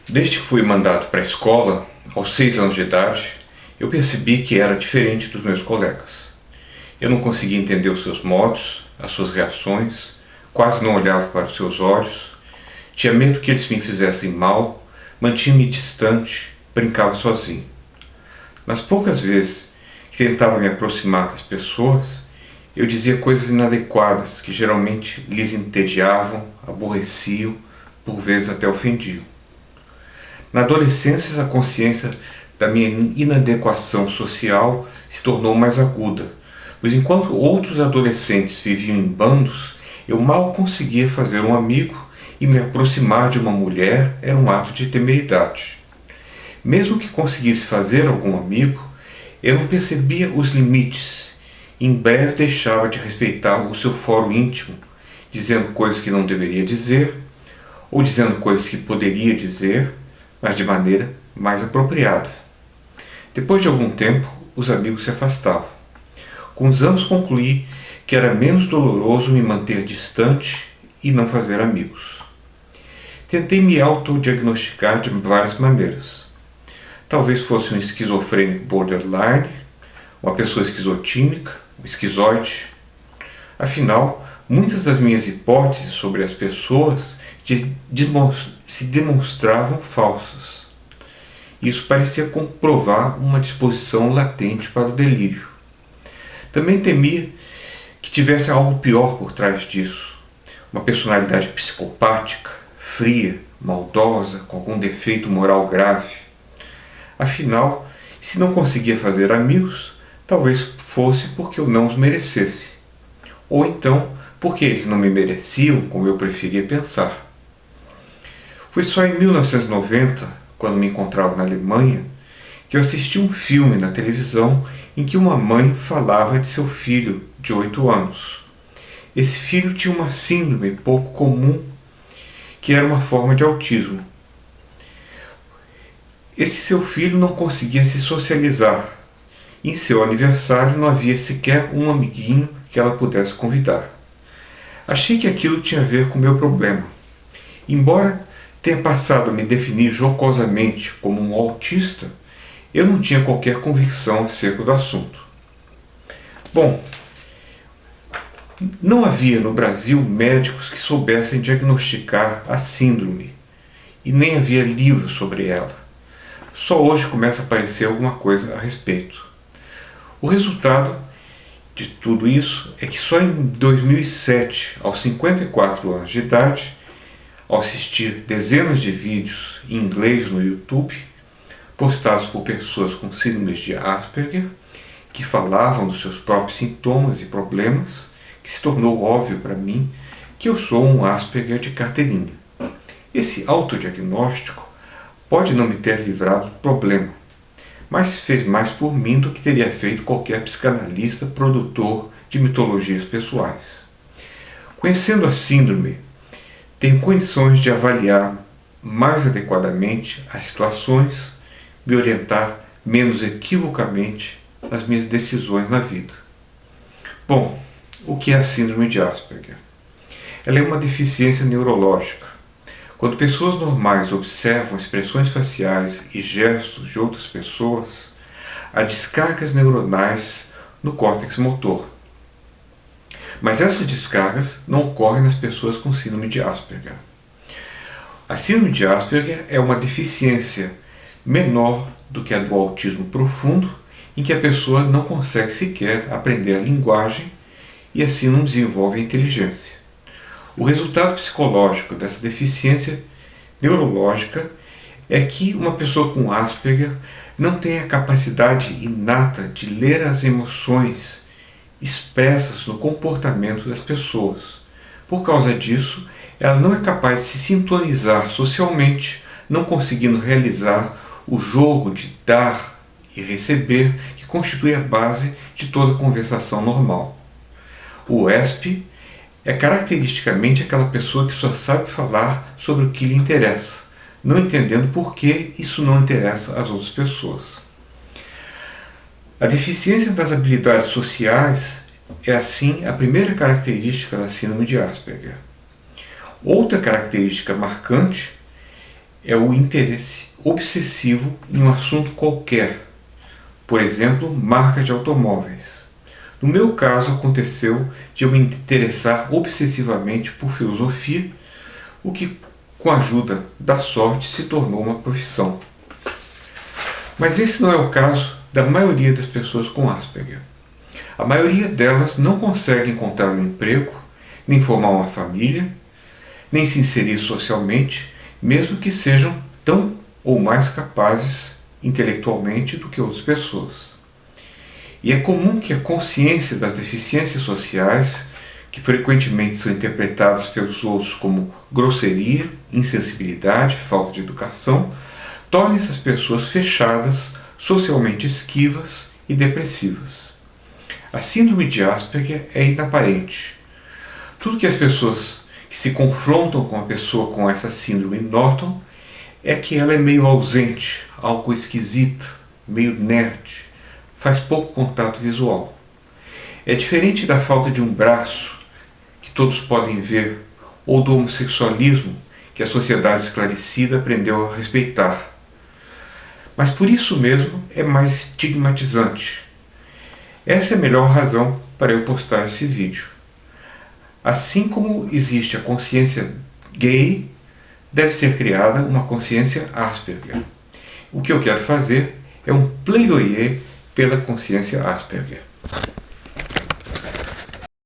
Desde que fui mandado para a escola, aos 6 anos de idade, eu percebi que era diferente dos meus colegas. Eu não conseguia entender os seus modos, as suas reações, quase não olhava para os seus olhos, tinha medo que eles me fizessem mal, mantinha-me distante, brincava sozinho. Nas poucas vezes que tentava me aproximar das pessoas, eu dizia coisas inadequadas que geralmente lhes entediavam, aborreciam, por vezes até ofendiam. Na adolescência, a consciência da minha inadequação social se tornou mais aguda, pois enquanto outros adolescentes viviam em bandos, eu mal conseguia fazer um amigo e me aproximar de uma mulher era um ato de temeridade. Mesmo que conseguisse fazer algum amigo, eu não percebia os limites. Em breve deixava de respeitar o seu fórum íntimo, dizendo coisas que não deveria dizer, ou dizendo coisas que poderia dizer, mas de maneira mais apropriada. Depois de algum tempo, os amigos se afastavam. Com os anos concluí que era menos doloroso me manter distante e não fazer amigos. Tentei me autodiagnosticar de várias maneiras. Talvez fosse um esquizofrênico borderline, uma pessoa esquizotímica, um esquizoide. Afinal, muitas das minhas hipóteses sobre as pessoas se demonstravam falsas. Isso parecia comprovar uma disposição latente para o delírio. Também temia que tivesse algo pior por trás disso. Uma personalidade psicopática, fria, maldosa, com algum defeito moral grave. Afinal, se não conseguia fazer amigos, talvez fosse porque eu não os merecesse. Ou então, porque eles não me mereciam como eu preferia pensar. Foi só em 1990, quando me encontrava na Alemanha, que eu assisti um filme na televisão em que uma mãe falava de seu filho de 8 anos. Esse filho tinha uma síndrome pouco comum, que era uma forma de autismo. Esse seu filho não conseguia se socializar. Em seu aniversário não havia sequer um amiguinho que ela pudesse convidar. Achei que aquilo tinha a ver com o meu problema. Embora tenha passado a me definir jocosamente como um autista, eu não tinha qualquer convicção acerca do assunto. Bom, não havia no Brasil médicos que soubessem diagnosticar a síndrome, e nem havia livros sobre ela. Só hoje começa a aparecer alguma coisa a respeito. O resultado de tudo isso é que só em 2007, aos 54 anos de idade, ao assistir dezenas de vídeos em inglês no YouTube, postados por pessoas com síndromes de Asperger, que falavam dos seus próprios sintomas e problemas, que se tornou óbvio para mim que eu sou um Asperger de carteirinha. Esse autodiagnóstico pode não me ter livrado do problema, mas fez mais por mim do que teria feito qualquer psicanalista produtor de mitologias pessoais. Conhecendo a síndrome, tenho condições de avaliar mais adequadamente as situações, me orientar menos equivocamente nas minhas decisões na vida. Bom, o que é a síndrome de Asperger? Ela é uma deficiência neurológica. Quando pessoas normais observam expressões faciais e gestos de outras pessoas, há descargas neuronais no córtex motor. Mas essas descargas não ocorrem nas pessoas com síndrome de Asperger. A síndrome de Asperger é uma deficiência menor do que a do autismo profundo, em que a pessoa não consegue sequer aprender a linguagem e assim não desenvolve a inteligência. O resultado psicológico dessa deficiência neurológica é que uma pessoa com Asperger não tem a capacidade inata de ler as emoções expressas no comportamento das pessoas. Por causa disso, ela não é capaz de se sintonizar socialmente, não conseguindo realizar o jogo de dar e receber que constitui a base de toda conversação normal. O ESP é caracteristicamente aquela pessoa que só sabe falar sobre o que lhe interessa, não entendendo por que isso não interessa às outras pessoas. A deficiência das habilidades sociais é, assim, a primeira característica da síndrome de Asperger. Outra característica marcante é o interesse obsessivo em um assunto qualquer, por exemplo, marca de automóveis. No meu caso, aconteceu de eu me interessar obsessivamente por filosofia, o que, com a ajuda da sorte, se tornou uma profissão. Mas esse não é o caso da maioria das pessoas com Asperger. A maioria delas não consegue encontrar um emprego, nem formar uma família, nem se inserir socialmente, mesmo que sejam tão ou mais capazes intelectualmente do que outras pessoas. E é comum que a consciência das deficiências sociais, que frequentemente são interpretadas pelos outros como grosseria, insensibilidade, falta de educação, torne essas pessoas fechadas, socialmente esquivas e depressivas. A síndrome de Asperger é inaparente. Tudo que as pessoas que se confrontam com a pessoa com essa síndrome notam é que ela é meio ausente, algo esquisita, meio nerd, faz pouco contato visual. É diferente da falta de um braço, que todos podem ver, ou do homossexualismo, que a sociedade esclarecida aprendeu a respeitar. Mas por isso mesmo é mais estigmatizante. Essa é a melhor razão para eu postar esse vídeo. Assim como existe a consciência gay, deve ser criada uma consciência Asperger. O que eu quero fazer é um plaidoyer pela consciência Asperger.